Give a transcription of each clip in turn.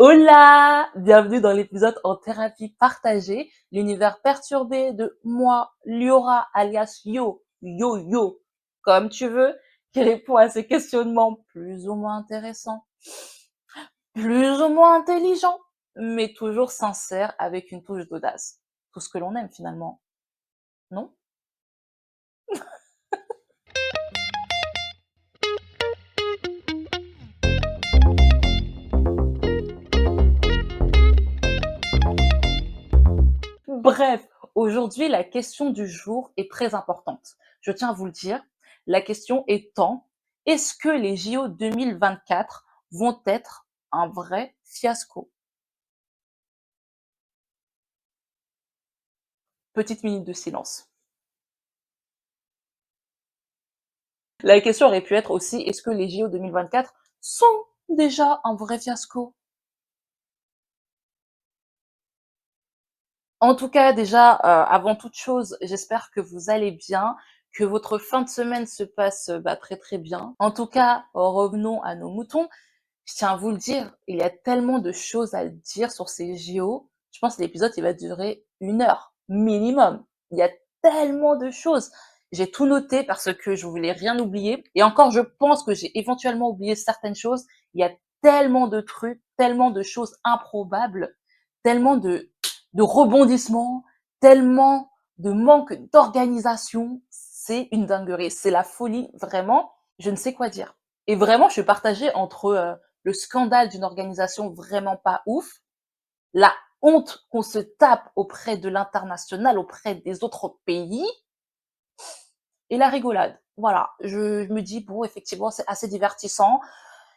Hola! Bienvenue dans l'épisode en thérapie partagée, l'univers perturbé de moi, Liora, alias Yo, comme tu veux, qui répond à ces questionnements plus ou moins intéressants, plus ou moins intelligents, mais toujours sincères avec une touche d'audace. Tout ce que l'on aime finalement, non? Bref, aujourd'hui, la question du jour est très importante. Je tiens à vous le dire. La question étant, est-ce que les JO 2024 vont être un vrai fiasco? Petite minute de silence. La question aurait pu être aussi, est-ce que les JO 2024 sont déjà un vrai fiasco? En tout cas, déjà, avant toute chose, j'espère que vous allez bien, que votre fin de semaine se passe très très bien. En tout cas, revenons à nos moutons. Je tiens à vous le dire, il y a tellement de choses à dire sur ces JO. Je pense que l'épisode, il va durer 1 heure minimum. Il y a tellement de choses. J'ai tout noté parce que je voulais rien oublier. Et encore, je pense que j'ai éventuellement oublié certaines choses. Il y a tellement de trucs, tellement de choses improbables, tellement de rebondissements, tellement de manque d'organisation. C'est une dinguerie. C'est la folie, vraiment. Je ne sais quoi dire. Et vraiment, je suis partagée entre le scandale d'une organisation vraiment pas ouf, la honte qu'on se tape auprès de l'international, auprès des autres pays, et la rigolade. Voilà, je me dis, bon, effectivement, c'est assez divertissant.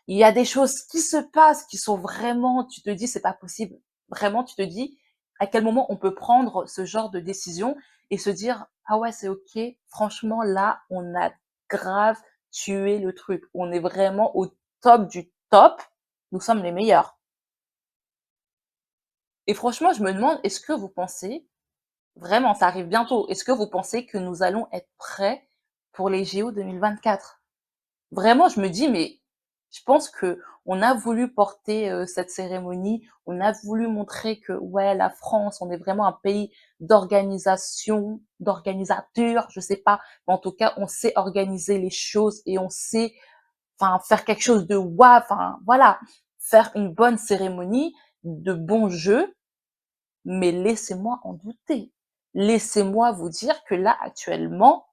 Il y a des choses qui se passent qui sont vraiment, tu te dis, c'est pas possible. Vraiment, tu te dis, à quel moment on peut prendre ce genre de décision et se dire, ah ouais, c'est ok, franchement, là, on a grave tué le truc. On est vraiment au top du top. Nous sommes les meilleurs. Et franchement, je me demande, est-ce que vous pensez, vraiment, ça arrive bientôt, est-ce que vous pensez que nous allons être prêts pour les JO 2024? Vraiment, je me dis, mais je pense que on a voulu porter cette cérémonie, on a voulu montrer que ouais, la France, on est vraiment un pays d'organisation, d'organisateur, je sais pas, mais en tout cas, on sait organiser les choses et on sait, enfin, faire quelque chose de waouh, enfin, voilà, faire une bonne cérémonie, de bons jeux, mais laissez-moi en douter. Laissez-moi vous dire que là, actuellement,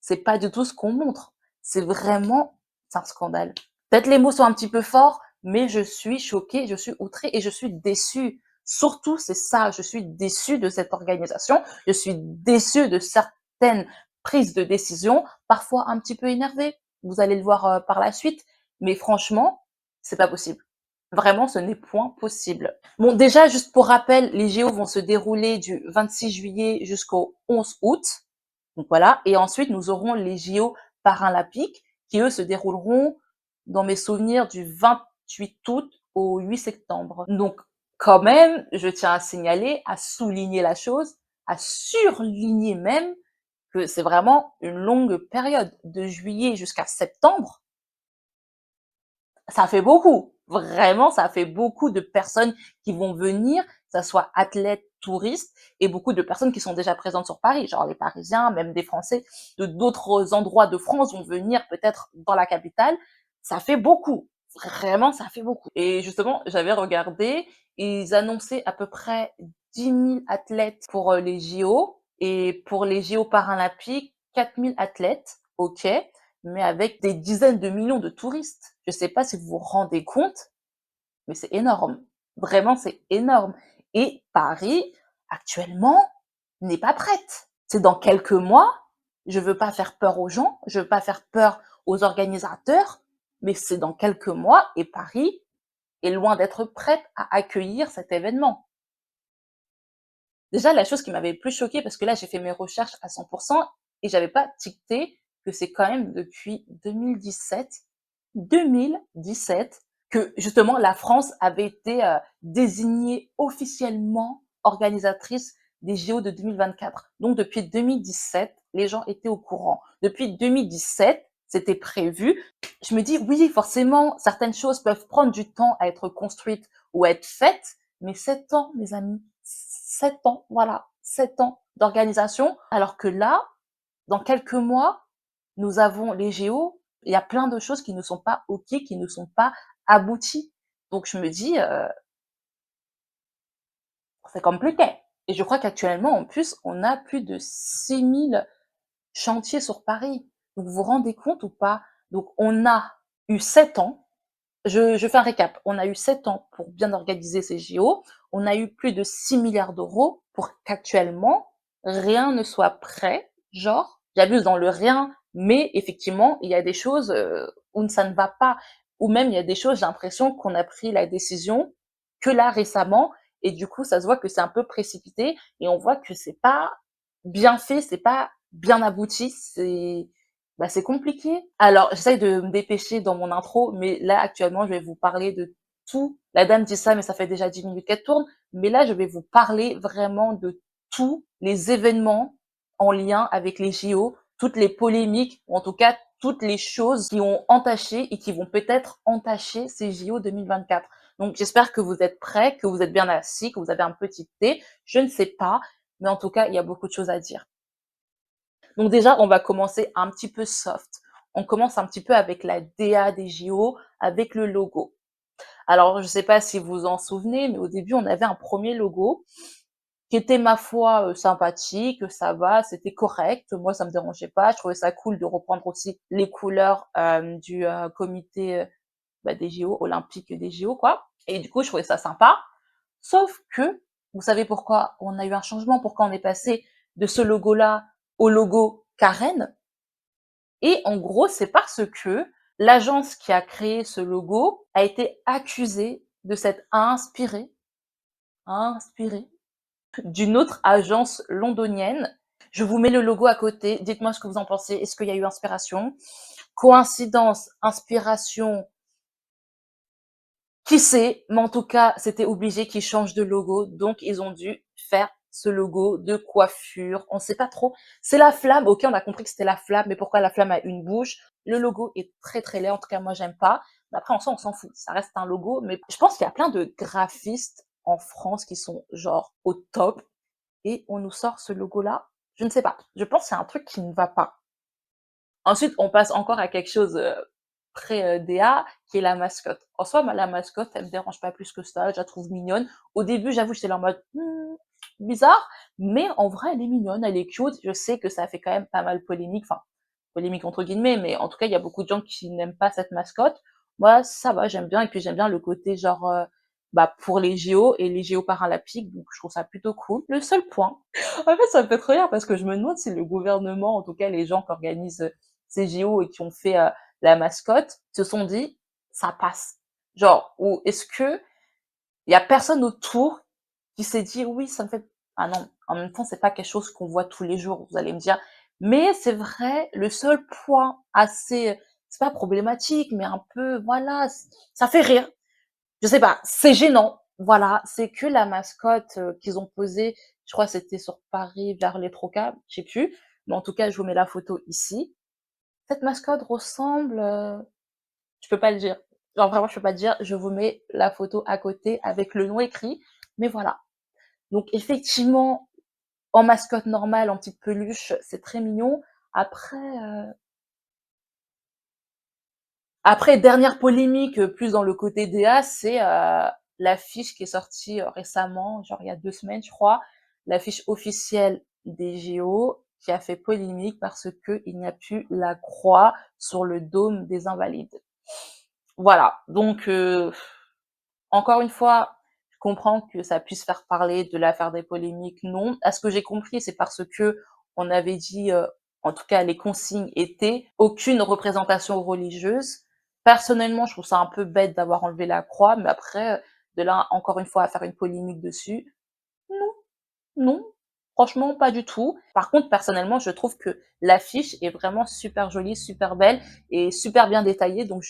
c'est pas du tout ce qu'on montre. C'est vraiment, c'est un scandale. Peut-être les mots sont un petit peu forts, mais je suis choquée, je suis outrée et je suis déçue. Surtout, c'est ça, je suis déçue de cette organisation, je suis déçue de certaines prises de décision, parfois un petit peu énervée. Vous allez le voir par la suite, mais franchement, c'est pas possible. Vraiment, ce n'est point possible. Bon, déjà, juste pour rappel, les JO vont se dérouler du 26 juillet jusqu'au 11 août. Donc voilà. Et ensuite, nous aurons les JO paralympiques qui, eux, se dérouleront, dans mes souvenirs, du 28 août au 8 septembre. Donc, quand même, je tiens à signaler, à souligner la chose, à surligner même que c'est vraiment une longue période, de juillet jusqu'à septembre. Ça fait beaucoup. Vraiment, ça fait beaucoup de personnes qui vont venir, que ça soit athlètes, touristes, et beaucoup de personnes qui sont déjà présentes sur Paris, genre les Parisiens, même des Français de d'autres endroits de France vont venir peut-être dans la capitale. Ça fait beaucoup. Vraiment, ça fait beaucoup. Et justement, j'avais regardé, ils annonçaient à peu près 10 000 athlètes pour les JO, et pour les JO paralympiques, 4 000 athlètes, ok, mais avec des dizaines de millions de touristes. Je ne sais pas si vous vous rendez compte, mais c'est énorme. Vraiment, c'est énorme. Et Paris, actuellement, n'est pas prête. C'est dans quelques mois. Je veux pas faire peur aux gens, je veux pas faire peur aux organisateurs, mais c'est dans quelques mois et Paris est loin d'être prête à accueillir cet événement. Déjà, la chose qui m'avait le plus choquée, parce que là, j'ai fait mes recherches à 100% et j'avais pas ticté que c'est quand même depuis 2017 que justement la France avait été désignée officiellement organisatrice des JO de 2024. Donc depuis 2017, les gens étaient au courant. Depuis 2017, c'était prévu. Je me dis, oui, forcément, certaines choses peuvent prendre du temps à être construites ou être faites, mais 7 ans, mes amis, 7 ans, voilà, 7 ans d'organisation. Alors que là, dans quelques mois, nous avons les JO, il y a plein de choses qui ne sont pas OK, qui ne sont pas abouties. Donc je me dis, c'est compliqué. Et je crois qu'actuellement, en plus, on a plus de 6 000 chantiers sur Paris. Donc vous vous rendez compte ou pas? Donc on a eu 7 ans. Je fais un récap. On a eu 7 ans pour bien organiser ces JO. On a eu plus de 6 milliards d'euros pour qu'actuellement, rien ne soit prêt. Genre, j'abuse dans le rien, mais effectivement, il y a des choses où ça ne va pas. Ou même, il y a des choses, j'ai l'impression qu'on a pris la décision que là récemment. Et du coup, ça se voit que c'est un peu précipité et on voit que c'est pas bien fait, c'est pas bien abouti. C'est compliqué. Alors, j'essaye de me dépêcher dans mon intro, mais là, actuellement, je vais vous parler de tout. La dame dit ça, mais ça fait déjà 10 minutes qu'elle tourne. Mais là, je vais vous parler vraiment de tous les événements en lien avec les JO, toutes les polémiques, ou en tout cas, toutes les choses qui ont entaché et qui vont peut-être entacher ces JO 2024. Donc, j'espère que vous êtes prêts, que vous êtes bien assis, que vous avez un petit thé. Je ne sais pas, mais en tout cas, il y a beaucoup de choses à dire. Donc déjà, on va commencer un petit peu soft. On commence un petit peu avec la DA des JO, avec le logo. Alors, je ne sais pas si vous vous en souvenez, mais au début, on avait un premier logo qui était, ma foi, sympathique, ça va, c'était correct. Moi, ça me dérangeait pas. Je trouvais ça cool de reprendre aussi les couleurs du comité des JO, olympique des JO, quoi. Et du coup, je trouvais ça sympa. Sauf que, vous savez pourquoi on a eu un changement, pourquoi on est passé de ce logo-là au logo Karen. Et en gros, c'est parce que l'agence qui a créé ce logo a été accusée de s'être inspirée d'une autre agence londonienne. Je vous mets le logo à côté. Dites-moi ce que vous en pensez. Est-ce qu'il y a eu inspiration? Coïncidence, inspiration, qui sait? Mais en tout cas, c'était obligé qu'ils changent de logo. Donc, ils ont dû faire ce logo de coiffure. On sait pas trop. C'est la flamme. Ok, on a compris que c'était la flamme, mais pourquoi la flamme a une bouche? Le logo est très très laid. En tout cas, moi, j'aime pas. Mais après, en soi, on s'en fout. Ça reste un logo. Mais je pense qu'il y a plein de graphistes en France qui sont genre au top. Et on nous sort ce logo-là. Je ne sais pas. Je pense que c'est un truc qui ne va pas. Ensuite, on passe encore à quelque chose très DA, qui est la mascotte. En soi, la mascotte, elle me dérange pas plus que ça, je la trouve mignonne. Au début, j'avoue, j'étais là en mode bizarre, mais en vrai, elle est mignonne, elle est cute. Je sais que ça a fait quand même pas mal polémique, enfin polémique entre guillemets, mais en tout cas, il y a beaucoup de gens qui n'aiment pas cette mascotte. Moi, ça va, j'aime bien, et puis j'aime bien le côté genre pour les JO et les JO paralympiques, donc je trouve ça plutôt cool. Le seul point, en fait, ça me fait trop rire parce que je me demande si le gouvernement, en tout cas les gens qui organisent ces JO et qui ont fait la mascotte, se sont dit ça passe. Genre, ou est-ce que il y a personne autour qui s'est dit oui, ça me fait ah non, en même temps, c'est pas quelque chose qu'on voit tous les jours, vous allez me dire. Mais c'est vrai, le seul point assez c'est pas problématique, mais un peu voilà, ça fait rire. Je sais pas, c'est gênant. Voilà, c'est que la mascotte qu'ils ont posée, je crois que c'était sur Paris vers les Trocas, je sais plus, mais en tout cas, je vous mets la photo ici. Cette mascotte ressemble, je peux pas le dire. Genre vraiment, je peux pas le dire. Je vous mets la photo à côté avec le nom écrit. Mais voilà. Donc effectivement, en mascotte normale, en petite peluche, c'est très mignon. Après, dernière polémique, plus dans le côté DA, c'est l'affiche qui est sortie récemment, genre il y a 2 semaines, je crois, l'affiche officielle des JO qui a fait polémique parce que il n'y a plus la croix sur le dôme des Invalides. Voilà, donc encore une fois, je comprends que ça puisse faire parler de l'affaire des polémiques, non. À ce que j'ai compris, c'est parce que on avait dit, en tout cas les consignes étaient aucune représentation religieuse. Personnellement, je trouve ça un peu bête d'avoir enlevé la croix, mais après, de là encore une fois à faire une polémique dessus, non, non, franchement pas du tout. Par contre, personnellement, je trouve que l'affiche est vraiment super jolie, super belle et super bien détaillée, donc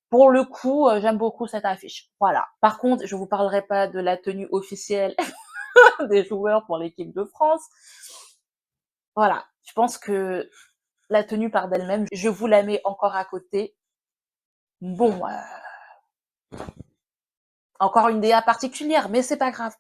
pour le coup, j'aime beaucoup cette affiche. Voilà. Par contre, je vous parlerai pas de la tenue officielle des joueurs pour l'équipe de France. Voilà. Je pense que la tenue par d'elle-même, je vous la mets encore à côté. Bon, Encore une DA particulière, mais c'est pas grave.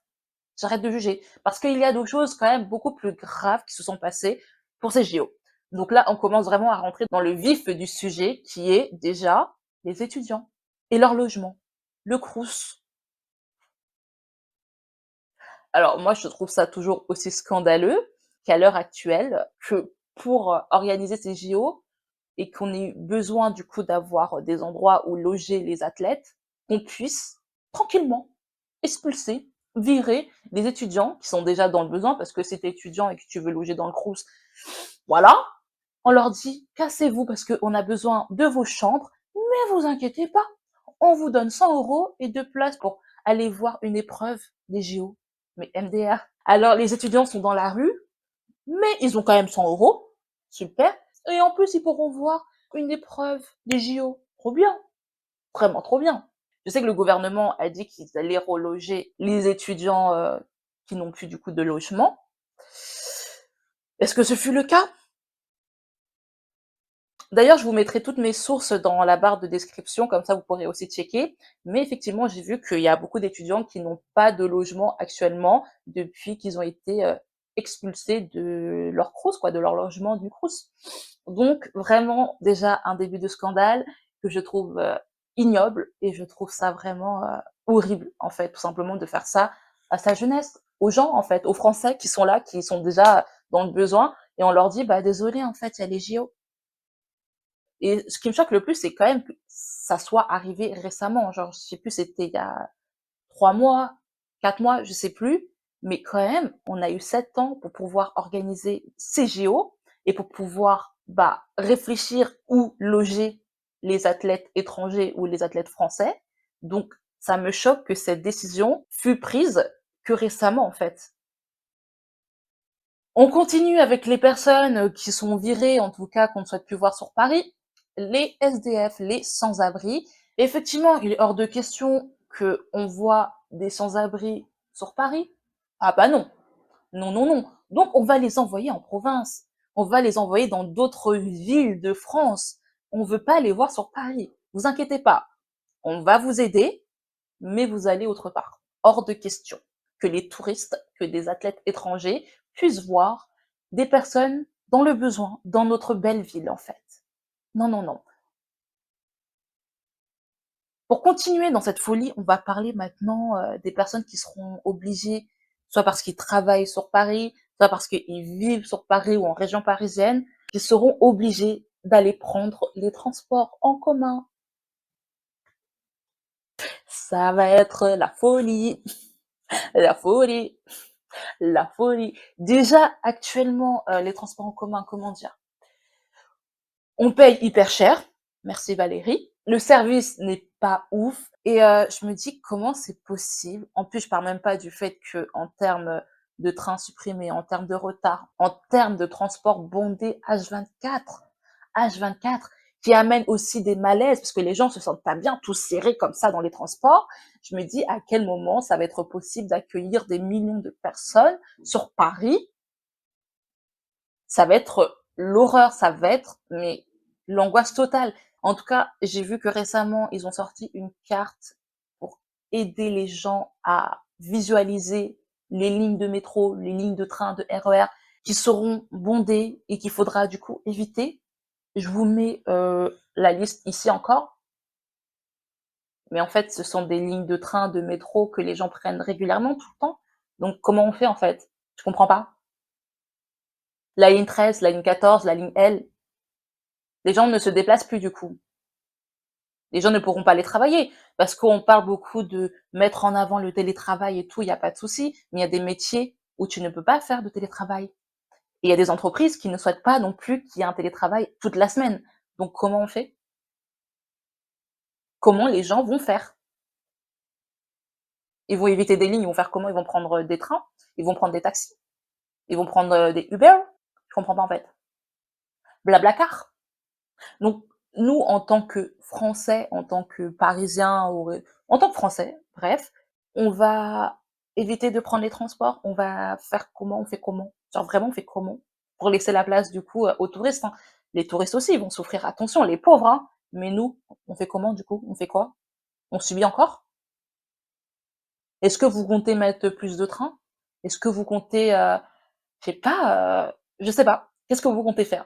J'arrête de juger. Parce qu'il y a d'autres choses quand même beaucoup plus graves qui se sont passées pour ces JO. Donc là, on commence vraiment à rentrer dans le vif du sujet qui est déjà les étudiants et leur logement, le Crous. Alors moi, je trouve ça toujours aussi scandaleux qu'à l'heure actuelle, que pour organiser ces JO et qu'on ait eu besoin du coup d'avoir des endroits où loger les athlètes, qu'on puisse tranquillement expulser, virer les étudiants qui sont déjà dans le besoin parce que si tu es étudiant et que tu veux loger dans le Crous, voilà, on leur dit cassez-vous parce qu'on a besoin de vos chambres, mais vous inquiétez pas, on vous donne 100 € et 2 places pour aller voir une épreuve des JO. Mais MDR. Alors les étudiants sont dans la rue, mais ils ont quand même 100 €, super. Et en plus, ils pourront voir une épreuve des JO. Trop bien, vraiment trop bien. Je sais que le gouvernement a dit qu'ils allaient reloger les étudiants qui n'ont plus du coup de logement. Est-ce que ce fut le cas? D'ailleurs, je vous mettrai toutes mes sources dans la barre de description, comme ça vous pourrez aussi checker. Mais effectivement, j'ai vu qu'il y a beaucoup d'étudiants qui n'ont pas de logement actuellement depuis qu'ils ont été expulsés de leur Crous, quoi, de leur logement du Crous. Donc vraiment déjà un début de scandale que je trouve ignoble et je trouve ça vraiment horrible en fait, tout simplement de faire ça à sa jeunesse, aux gens en fait, aux Français qui sont là, qui sont déjà dans le besoin et on leur dit bah désolé en fait il y a les JO. Et ce qui me choque le plus, c'est quand même que ça soit arrivé récemment. Genre, je sais plus, c'était il y a 3 mois, 4 mois, je sais plus. Mais quand même, on a eu 7 ans pour pouvoir organiser ces JO et pour pouvoir, bah, réfléchir où loger les athlètes étrangers ou les athlètes français. Donc, ça me choque que cette décision fut prise que récemment, en fait. On continue avec les personnes qui sont virées, en tout cas qu'on ne souhaite plus voir sur Paris, les SDF, les sans-abri. Effectivement, il est hors de question qu'on voit des sans-abri sur Paris. Ah bah non, non, non, non. Donc on va les envoyer en province, on va les envoyer dans d'autres villes de France. On ne veut pas les voir sur Paris. Vous inquiétez pas, on va vous aider, mais vous allez autre part. Hors de question que les touristes, que des athlètes étrangers puissent voir des personnes dans le besoin, dans notre belle ville en fait. Non, non, non. Pour continuer dans cette folie, on va parler maintenant des personnes qui seront obligées, soit parce qu'ils travaillent sur Paris, soit parce qu'ils vivent sur Paris ou en région parisienne, qui seront obligés d'aller prendre les transports en commun. Ça va être la folie, la folie. La folie. Déjà, actuellement, les transports en commun, comment dire? On paye hyper cher, merci Valérie. Le service n'est pas ouf et je me dis: «Comment c'est possible?» En plus, je parle même pas du fait qu'en termes de trains supprimés, en termes de retard, en termes de transport bondé H24, qui amène aussi des malaises parce que les gens se sentent pas bien tous serrés comme ça dans les transports. Je me dis: «À quel moment ça va être possible d'accueillir des millions de personnes sur Paris?» Ça va être l'horreur, ça va être mais l'angoisse totale. En tout cas, j'ai vu que récemment, ils ont sorti une carte pour aider les gens à visualiser les lignes de métro, les lignes de train, de RER qui seront bondées et qu'il faudra du coup éviter. Je vous mets la liste ici encore, mais en fait, ce sont des lignes de train, de métro que les gens prennent régulièrement tout le temps. Donc comment on fait en fait? Je comprends pas. La ligne 13, la ligne 14, la ligne L, les gens ne se déplacent plus du coup. Les gens ne pourront pas aller travailler parce qu'on parle beaucoup de mettre en avant le télétravail et tout, il n'y a pas de souci, mais il y a des métiers où tu ne peux pas faire de télétravail. Et il y a des entreprises qui ne souhaitent pas non plus qu'il y ait un télétravail toute la semaine. Donc comment on fait? Comment les gens vont faire? Ils vont éviter des lignes, ils vont faire comment? Ils vont prendre des trains, ils vont prendre des taxis, ils vont prendre des Uber. Je comprends pas en fait. Blablacar. Donc, nous, en tant que Français, en tant que Parisiens, ou en tant que Français, bref, on va éviter de prendre les transports. On va faire comment? On fait comment? Genre vraiment, on fait comment? Pour laisser la place du coup aux touristes, hein. Les touristes aussi, ils vont souffrir. Attention, les pauvres, hein. Mais nous, on fait comment du coup? On fait quoi? On subit encore? Est-ce que vous comptez mettre plus de trains? Est-ce que vous comptez, je sais pas, je sais pas. Qu'est-ce que vous comptez faire?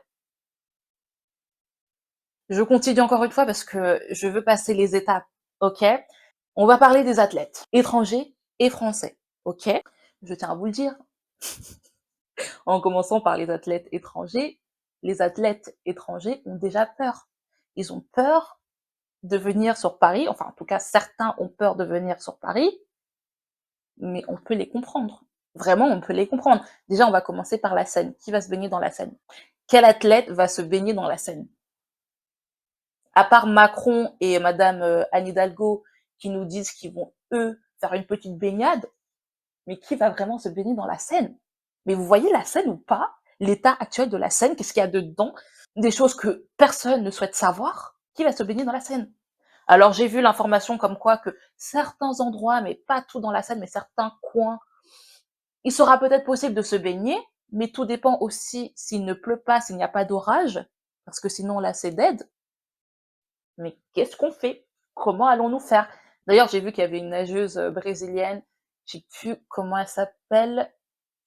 Je continue encore une fois parce que je veux passer les étapes, OK? On va parler des athlètes, étrangers et français, OK? Je tiens à vous le dire, en commençant par les athlètes étrangers. Les athlètes étrangers ont déjà peur. Ils ont peur de venir sur Paris, enfin en tout cas certains ont peur de venir sur Paris, mais on peut les comprendre. Vraiment, on peut les comprendre. Déjà, on va commencer par la Seine. Qui va se baigner dans la Seine? Quel athlète va se baigner dans la Seine? À part Macron et madame, Anne Hidalgo qui nous disent qu'ils vont, eux, faire une petite baignade, mais qui va vraiment se baigner dans la Seine? Mais vous voyez la Seine ou pas? L'état actuel de la Seine, qu'est-ce qu'il y a dedans? Des choses que personne ne souhaite savoir. Qui va se baigner dans la Seine? Alors j'ai vu l'information comme quoi que certains endroits, mais pas tout dans la Seine, mais certains coins, il sera peut-être possible de se baigner, mais tout dépend aussi s'il ne pleut pas, s'il n'y a pas d'orage, parce que sinon là c'est dead. Mais qu'est-ce qu'on fait? Comment allons-nous faire? D'ailleurs, j'ai vu qu'il y avait une nageuse brésilienne, je sais plus comment elle s'appelle,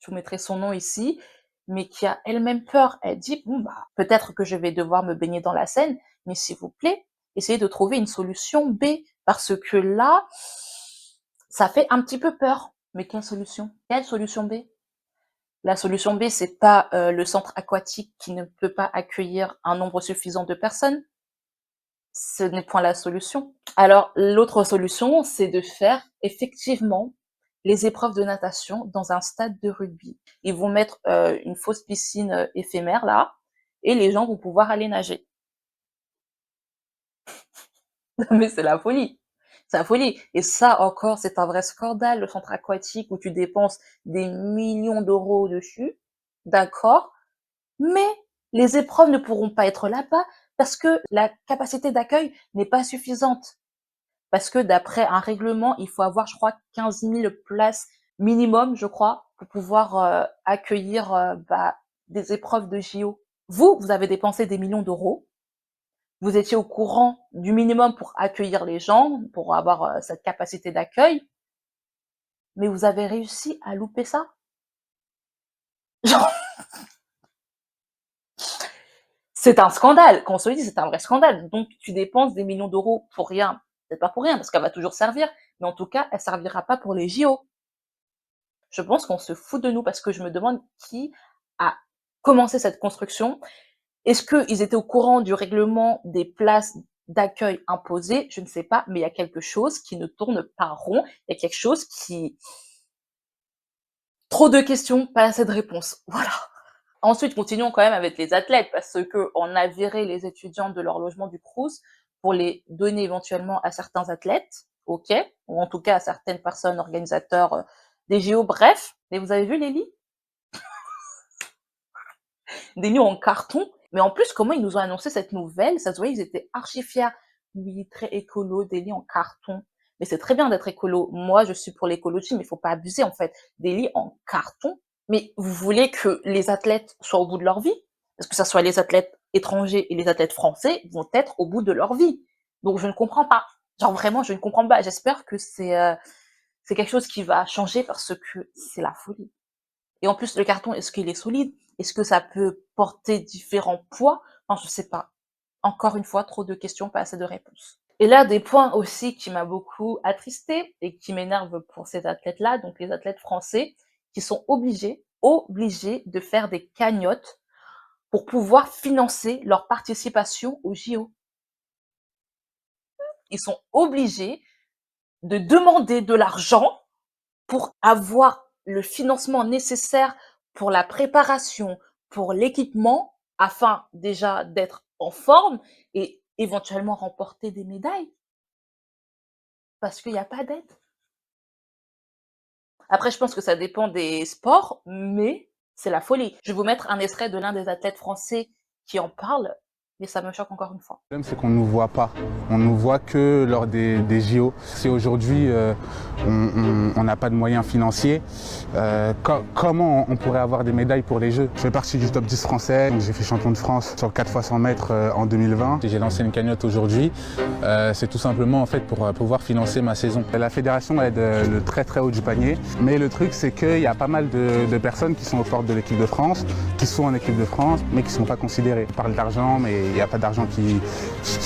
je vous mettrai son nom ici, mais qui a elle-même peur. Elle dit, bon, bah, peut-être que je vais devoir me baigner dans la Seine, mais s'il vous plaît, essayez de trouver une solution B, parce que là, ça fait un petit peu peur. Mais quelle solution? Quelle solution B? La solution B, c'est pas le centre aquatique qui ne peut pas accueillir un nombre suffisant de personnes. Ce n'est point la solution. Alors, l'autre solution, c'est de faire effectivement les épreuves de natation dans un stade de rugby. Ils vont mettre une fausse piscine éphémère là, et les gens vont pouvoir aller nager. Mais c'est la folie. C'est la folie. Et ça encore, c'est un vrai scandale, le centre aquatique où tu dépenses des millions d'euros dessus. D'accord. Mais les épreuves ne pourront pas être là-bas parce que la capacité d'accueil n'est pas suffisante. Parce que d'après un règlement, il faut avoir, je crois, 15 000 places minimum, je crois, pour pouvoir accueillir bah, des épreuves de JO. Vous, vous avez dépensé des millions d'euros. Vous étiez au courant du minimum pour accueillir les gens, pour avoir cette capacité d'accueil, mais vous avez réussi à louper ça. Genre, c'est un scandale. Quand on se le dit, c'est un vrai scandale. Donc, tu dépenses des millions d'euros pour rien. Peut-être pas pour rien, parce qu'elle va toujours servir, mais en tout cas, elle servira pas pour les JO. Je pense qu'on se fout de nous parce que je me demande qui a commencé cette construction. Est-ce qu'ils étaient au courant du règlement des places d'accueil imposées? Je ne sais pas, mais il y a quelque chose qui ne tourne pas rond. Il y a quelque chose qui... Trop de questions, pas assez de réponses. Voilà. Ensuite, continuons quand même avec les athlètes parce que on a viré les étudiants de leur logement du Crous pour les donner éventuellement à certains athlètes, ok, ou en tout cas à certaines personnes organisateurs des JO, bref. Mais vous avez vu les lits? Des lits en carton. Mais en plus, comment ils nous ont annoncé cette nouvelle? Ça se voyait, ils étaient archi fiers. Oui, très écolo, des lits en carton. Mais c'est très bien d'être écolo. Moi, je suis pour l'écologie, mais il faut pas abuser, en fait. Des lits en carton. Mais vous voulez que les athlètes soient au bout de leur vie? Parce que ça soit les athlètes étrangers et les athlètes français vont être au bout de leur vie. Donc, je ne comprends pas. Genre, vraiment, je ne comprends pas. J'espère que c'est quelque chose qui va changer parce que c'est la folie. Et en plus, le carton, est-ce qu'il est solide? Est-ce que ça peut porter différents poids? Enfin, je sais pas. Encore une fois, trop de questions, pas assez de réponses. Et là, des points aussi qui m'a beaucoup attristé et qui m'énervent pour ces athlètes-là, donc les athlètes français, qui sont obligés de faire des cagnottes pour pouvoir financer leur participation aux JO. Ils sont obligés de demander de l'argent pour avoir le financement nécessaire pour la préparation, pour l'équipement, afin déjà d'être en forme et éventuellement remporter des médailles, parce qu'il n'y a pas d'aide. Après, je pense que ça dépend des sports, mais c'est la folie. Je vais vous mettre un extrait de l'un des athlètes français qui en parle. et ça me choque encore une fois. Le problème, c'est qu'on ne nous voit pas. On ne nous voit que lors des JO. Si aujourd'hui on n'a pas de moyens financiers, comment on pourrait avoir des médailles pour les Jeux? Je fais partie du top 10 français, donc j'ai fait champion de France sur le 4 x 100 mètres en 2020. J'ai lancé une cagnotte aujourd'hui, c'est tout simplement en fait pour pouvoir financer ma saison. La fédération aide le très très haut du panier, mais le truc c'est qu'il y a pas mal de personnes qui sont aux portes de l'équipe de France, qui sont en équipe de France, mais qui ne sont pas considérées. On parle d'argent, mais il n'y a pas d'argent qui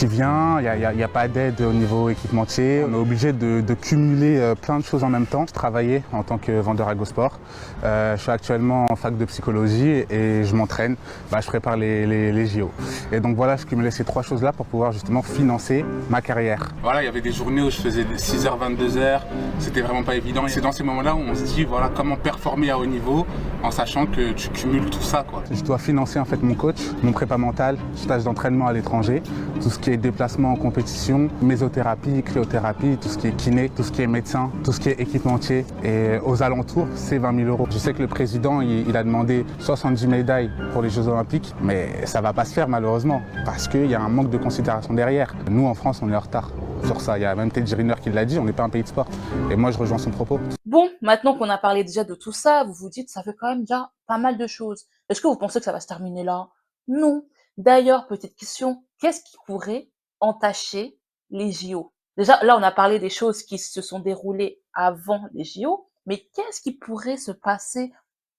vient, il n'y a pas d'aide au niveau équipementier. On est obligé de cumuler plein de choses en même temps. Je travaillais en tant que vendeur à GoSport. Je suis actuellement en fac de psychologie et je m'entraîne. Je prépare les JO. Et donc voilà, je cumulais ces trois choses-là pour pouvoir justement financer ma carrière. Voilà, il y avait des journées où je faisais 6h, 22h. C'était vraiment pas évident. Et c'est dans ces moments-là où on se dit, voilà, comment performer à haut niveau en sachant que tu cumules tout ça, quoi. Je dois financer en fait mon coach, mon prépa mental, stage d'entraînement à l'étranger, tout ce qui est déplacement en compétition, mésothérapie, cryothérapie, tout ce qui est kiné, tout ce qui est médecin, tout ce qui est équipementier. Et aux alentours, c'est 20 000 €. Je sais que le président, il a demandé 70 médailles pour les Jeux Olympiques, mais ça va pas se faire malheureusement, parce qu'il y a un manque de considération derrière. Nous, en France, on est en retard sur ça. Il y a même Teddy Riner qui l'a dit, on n'est pas un pays de sport. Et moi, je rejoins son propos. Bon, maintenant qu'on a parlé déjà de tout ça, vous vous dites, ça fait quand même déjà pas mal de choses. Est-ce que vous pensez que ça va se terminer là? Non. D'ailleurs, petite question, qu'est-ce qui pourrait entacher les JO? Déjà, là, on a parlé des choses qui se sont déroulées avant les JO, mais qu'est-ce qui pourrait se passer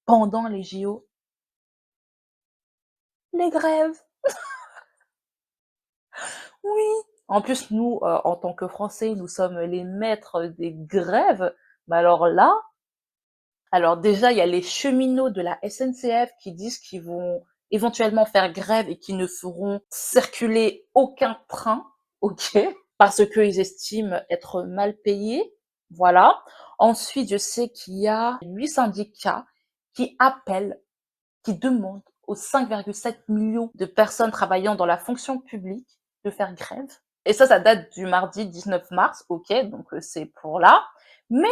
pendant les JO? Les grèves. Oui. En plus, nous, en tant que Français, nous sommes les maîtres des grèves. Mais alors là, alors déjà, il y a les cheminots de la SNCF qui disent qu'ils vont éventuellement faire grève et qu'ils ne feront circuler aucun train, OK, parce qu'ils estiment être mal payés, voilà. Ensuite, je sais qu'il y a 8 syndicats qui appellent, qui demandent aux 5,7 millions de personnes travaillant dans la fonction publique de faire grève. Et ça date du mardi 19 mars, OK, donc c'est pour là. Mais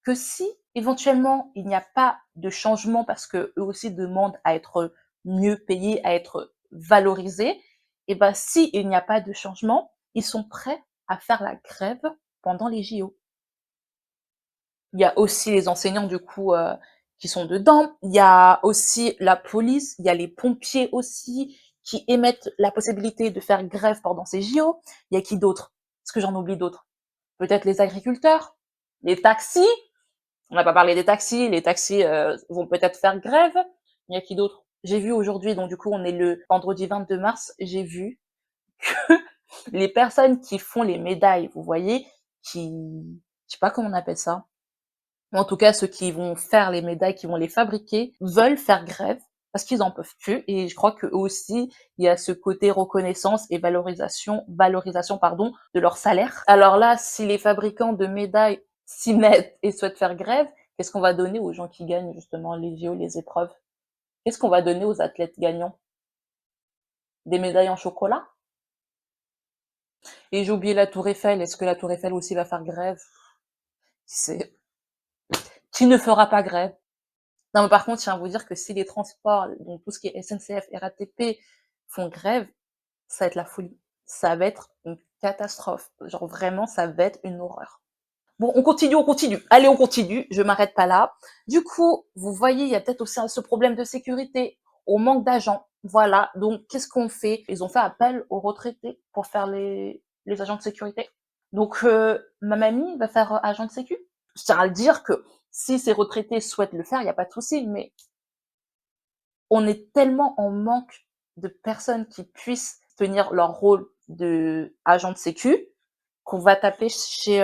que si éventuellement il n'y a pas de changement parce qu'eux aussi demandent à être mieux payés, à être valorisés, et ben si il n'y a pas de changement, ils sont prêts à faire la grève pendant les JO. Il y a aussi les enseignants du coup, qui sont dedans. Il y a aussi la police, il y a les pompiers aussi qui émettent la possibilité de faire grève pendant ces JO. Il y a qui d'autre? Est-ce que j'en oublie d'autres? Peut-être les agriculteurs? Les taxis? On n'a pas parlé des taxis. Les taxis, vont peut-être faire grève. Il y a qui d'autre? J'ai vu aujourd'hui, donc du coup on est le vendredi 22 mars, j'ai vu que les personnes qui font les médailles, vous voyez? Qui je sais pas comment on appelle ça? Ou en tout cas ceux qui vont faire les médailles, qui vont les fabriquer, veulent faire grève parce qu'ils en peuvent plus et je crois qu'eux aussi, il y a ce côté reconnaissance et valorisation pardon, de leur salaire. Alors là, si les fabricants de médailles s'y mettent et souhaitent faire grève, qu'est-ce qu'on va donner aux gens qui gagnent justement les JO, les épreuves? Qu'est-ce qu'on va donner aux athlètes gagnants? Des médailles en chocolat? Et j'ai oublié la tour Eiffel, est-ce que la tour Eiffel aussi va faire grève? C'est qui ne fera pas grève? Non, mais par contre, je tiens à vous dire que si les transports, donc tout ce qui est SNCF, RATP, font grève, ça va être la folie. Ça va être une catastrophe. Genre vraiment, ça va être une horreur. Bon, on continue, on continue. Allez, on continue. Je m'arrête pas là. Du coup, vous voyez, il y a peut-être aussi ce problème de sécurité, au manque d'agents. Voilà. Donc, qu'est-ce qu'on fait? Ils ont fait appel aux retraités pour faire les agents de sécurité. Donc, ma mamie va faire agent de sécu. Je tiens à le dire que si ces retraités souhaitent le faire, il n'y a pas de souci, mais on est tellement en manque de personnes qui puissent tenir leur rôle d'agent de sécu qu'on va taper chez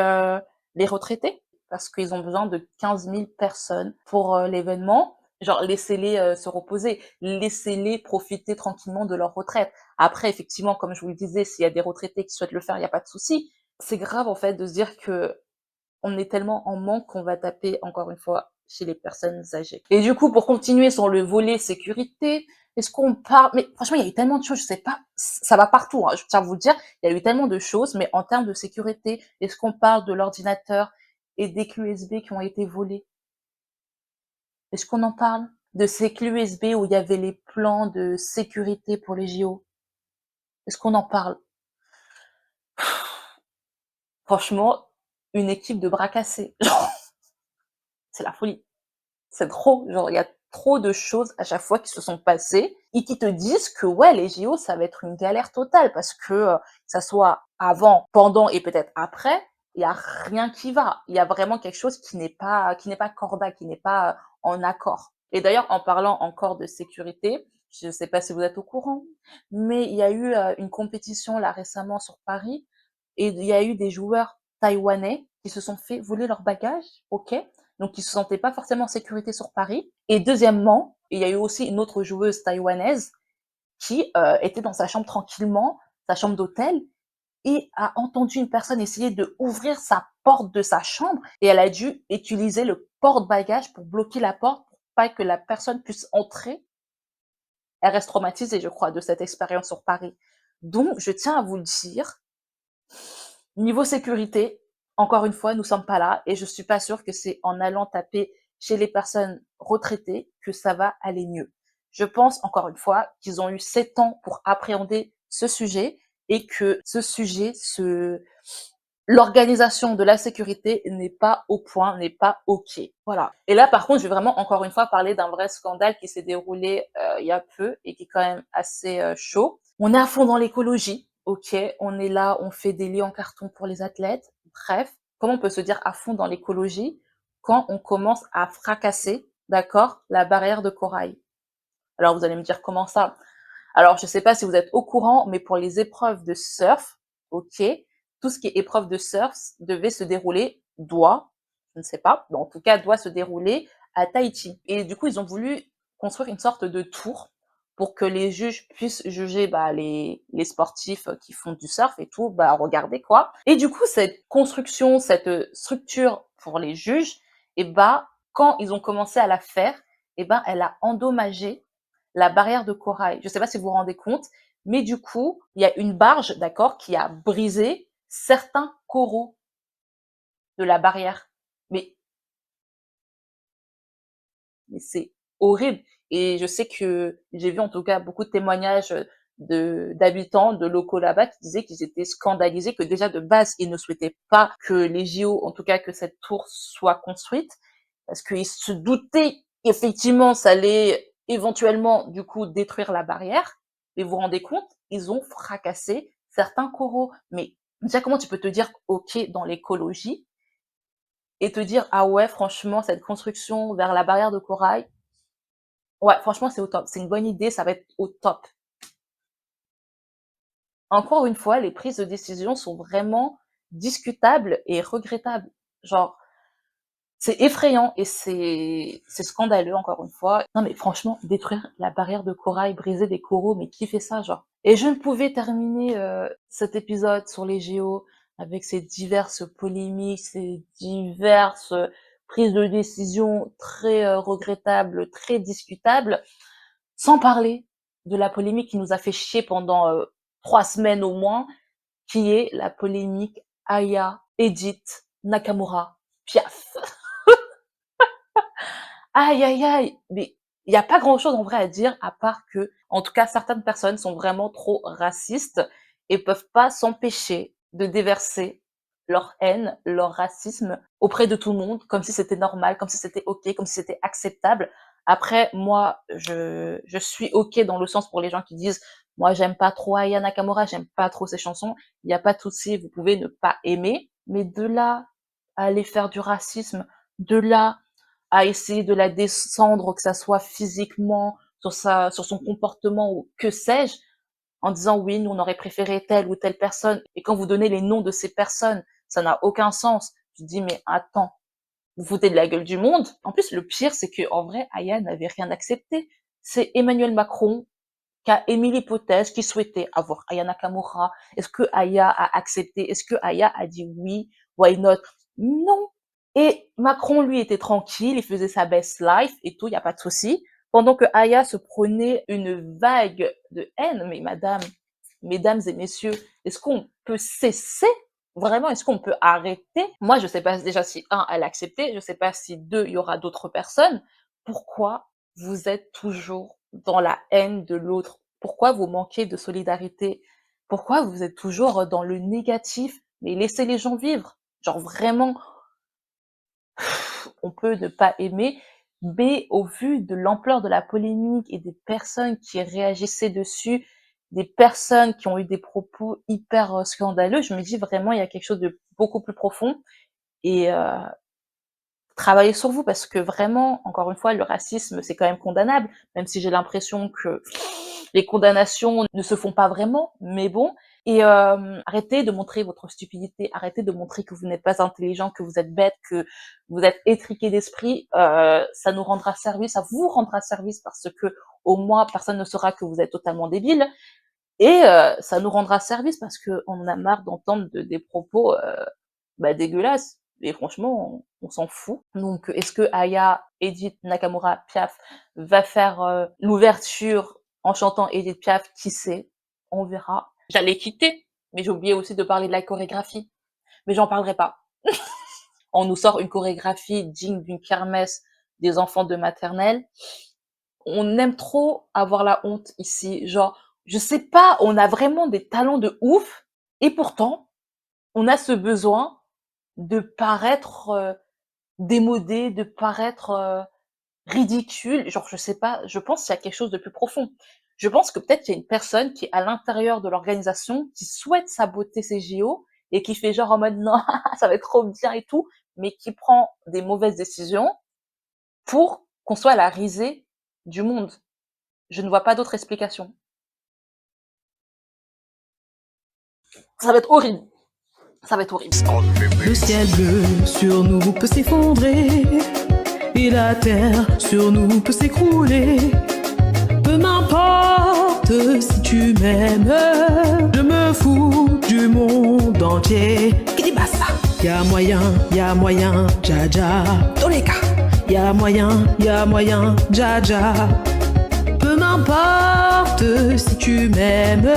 les retraités parce qu'ils ont besoin de 15 000 personnes pour l'événement. Genre, laissez-les se reposer, laissez-les profiter tranquillement de leur retraite. Après, effectivement, comme je vous le disais, s'il y a des retraités qui souhaitent le faire, il n'y a pas de souci. C'est grave, en fait, de se dire que on est tellement en manque qu'on va taper, encore une fois, chez les personnes âgées. Et du coup, pour continuer sur le volet sécurité, est-ce qu'on parle... Mais franchement, il y a eu tellement de choses, je sais pas, ça va partout, hein, je tiens à vous le dire, il y a eu tellement de choses, mais en termes de sécurité, est-ce qu'on parle de l'ordinateur et des clés USB qui ont été volées? Est-ce qu'on en parle? De ces clés USB où il y avait les plans de sécurité pour les JO? Est-ce qu'on en parle? Franchement, une équipe de bras cassés. Genre, c'est la folie. C'est trop, genre, il y a trop de choses à chaque fois qui se sont passées et qui te disent que ouais, les JO, ça va être une galère totale parce que ça soit avant, pendant et peut-être après, il y a rien qui va. Il y a vraiment quelque chose qui n'est pas corda, qui n'est pas en accord. Et d'ailleurs, en parlant encore de sécurité, je ne sais pas si vous êtes au courant, mais il y a eu une compétition là récemment sur Paris et il y a eu des joueurs taïwanais qui se sont fait voler leurs bagages, ok? Donc ils se sentaient pas forcément en sécurité sur Paris. Et deuxièmement, il y a eu aussi une autre joueuse taïwanaise qui était dans sa chambre tranquillement, sa chambre d'hôtel, et a entendu une personne essayer de ouvrir sa porte de sa chambre et elle a dû utiliser le porte-bagages pour bloquer la porte pour pas que la personne puisse entrer. Elle reste traumatisée, je crois, de cette expérience sur Paris. Donc, je tiens à vous le dire, niveau sécurité, encore une fois, nous sommes pas là et je suis pas sûre que c'est en allant taper chez les personnes retraitées que ça va aller mieux. Je pense, encore une fois, qu'ils ont eu 7 ans pour appréhender ce sujet et que ce sujet, l'organisation de la sécurité n'est pas au point, n'est pas OK. Voilà. Et là, par contre, je vais vraiment, encore une fois, parler d'un vrai scandale qui s'est déroulé il y a peu et qui est quand même assez chaud. On est à fond dans l'écologie, ok, on est là, on fait des lits en carton pour les athlètes. Bref, comment on peut se dire à fond dans l'écologie quand on commence à fracasser, d'accord, la barrière de corail? Alors vous allez me dire comment ça? Alors je ne sais pas si vous êtes au courant, mais pour les épreuves de surf, ok, tout ce qui est épreuve de surf devait se dérouler, je ne sais pas, mais en tout cas doit se dérouler à Tahiti. Et du coup, ils ont voulu construire une sorte de tour pour que les juges puissent juger bah, les sportifs qui font du surf et tout, bah regardez quoi. Et du coup, cette construction, cette structure pour les juges, et bah quand ils ont commencé à la faire, et ben elle a endommagé la barrière de corail. Je ne sais pas si vous vous rendez compte, mais du coup, il y a une barge, d'accord, qui a brisé certains coraux de la barrière. Mais, mais c'est horrible. Et je sais que j'ai vu en tout cas beaucoup de témoignages d'habitants, de locaux là-bas qui disaient qu'ils étaient scandalisés, que déjà de base, ils ne souhaitaient pas que les JO, en tout cas que cette tour soit construite, parce qu'ils se doutaient effectivement ça allait éventuellement du coup détruire la barrière. Mais vous vous rendez compte, ils ont fracassé certains coraux. Mais déjà comment tu peux te dire ok dans l'écologie et te dire ah ouais franchement cette construction vers la barrière de corail, ouais franchement c'est au top, c'est une bonne idée, ça va être au top. Encore une fois, les prises de décision sont vraiment discutables et regrettables. Genre c'est effrayant et c'est scandaleux encore une fois. Non mais franchement, détruire la barrière de corail, briser des coraux, mais qui fait ça genre? Et je ne pouvais terminer cet épisode sur les JO avec ces diverses polémiques, ces diverses prises de décision très regrettables, très discutables, sans parler de la polémique qui nous a fait chier pendant 3 semaines au moins, qui est la polémique Aya, Edith, Nakamura, Piaf. Aïe, aïe, aïe, mais il y a pas grand-chose en vrai à dire à part que, en tout cas, certaines personnes sont vraiment trop racistes et peuvent pas s'empêcher de déverser leur haine, leur racisme auprès de tout le monde, comme si c'était normal, comme si c'était OK, comme si c'était acceptable. Après, moi, je suis OK dans le sens pour les gens qui disent: «Moi, j'aime pas trop Aya Nakamura, j'aime pas trop ses chansons». Il y a pas de souci, vous pouvez ne pas aimer, mais de là à aller faire du racisme, de là à essayer de la descendre, que ça soit physiquement, sur son comportement ou que sais-je, en disant oui, nous on aurait préféré telle ou telle personne. Et quand vous donnez les noms de ces personnes, ça n'a aucun sens. Je dis mais attends, vous foutez de la gueule du monde. En plus, le pire, c'est que en vrai, Aya n'avait rien accepté. C'est Emmanuel Macron qui a émis l'hypothèse qu'il souhaitait avoir Aya Nakamura. Est-ce que Aya a accepté? Est-ce que Aya a dit oui? Why not? Non. Et Macron, lui, était tranquille, il faisait sa best life et tout, il n'y a pas de souci. Pendant que Aya se prenait une vague de haine, mais madame, mesdames et messieurs, est-ce qu'on peut cesser? Vraiment, est-ce qu'on peut arrêter? Moi, je sais pas déjà si, un, elle a accepté, je sais pas si, deux, il y aura d'autres personnes. Pourquoi vous êtes toujours dans la haine de l'autre? Pourquoi vous manquez de solidarité? Pourquoi vous êtes toujours dans le négatif? Mais laissez les gens vivre. Genre vraiment, on peut ne pas aimer, mais au vu de l'ampleur de la polémique et des personnes qui réagissaient dessus, des personnes qui ont eu des propos hyper, scandaleux, je me dis vraiment il y a quelque chose de beaucoup plus profond et travailler sur vous parce que vraiment, encore une fois, le racisme, c'est quand même condamnable, même si j'ai l'impression que les condamnations ne se font pas vraiment, mais bon. Et arrêtez de montrer votre stupidité, arrêtez de montrer que vous n'êtes pas intelligent, que vous êtes bête, que vous êtes étriqué d'esprit. Ça nous rendra service, ça vous rendra service parce que au moins personne ne saura que vous êtes totalement débile. Et ça nous rendra service parce qu'on en a marre d'entendre des propos dégueulasses. Et franchement, on s'en fout. Donc, est-ce que Aya, Edith Nakamura, Piaf va faire l'ouverture en chantant Edith Piaf? Qui sait? On verra. J'allais quitter, mais j'ai oublié aussi de parler de la chorégraphie. Mais j'en parlerai pas. On nous sort une chorégraphie digne d'une kermesse des enfants de maternelle. On aime trop avoir la honte ici. Genre, je sais pas, on a vraiment des talents de ouf, et pourtant, on a ce besoin de paraître démodé, de paraître ridicule. Genre, je sais pas, je pense qu'il y a quelque chose de plus profond. Je pense que peut-être qu'il y a une personne qui est à l'intérieur de l'organisation, qui souhaite saboter ces JO et qui fait genre en mode non, ça va être trop bien et tout, mais qui prend des mauvaises décisions pour qu'on soit à la risée du monde. Je ne vois pas d'autre explication. Ça va être horrible. Ça va être horrible. Le ciel bleu sur nous peut s'effondrer et la terre sur nous peut s'écrouler. Peu m'importe si tu m'aimes, je me fous du monde entier. Y'a moyen, Jaja, dans les cas. Y'a moyen, Jaja. Peu m'importe si tu m'aimes,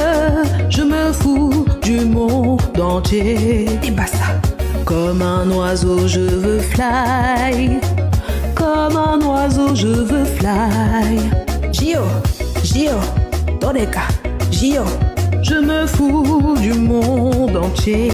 je me fous du monde entier. Et basta. Comme un oiseau, je veux fly. Comme un oiseau, je veux fly. Gio, dans les cas. Gio, je me fous du monde entier.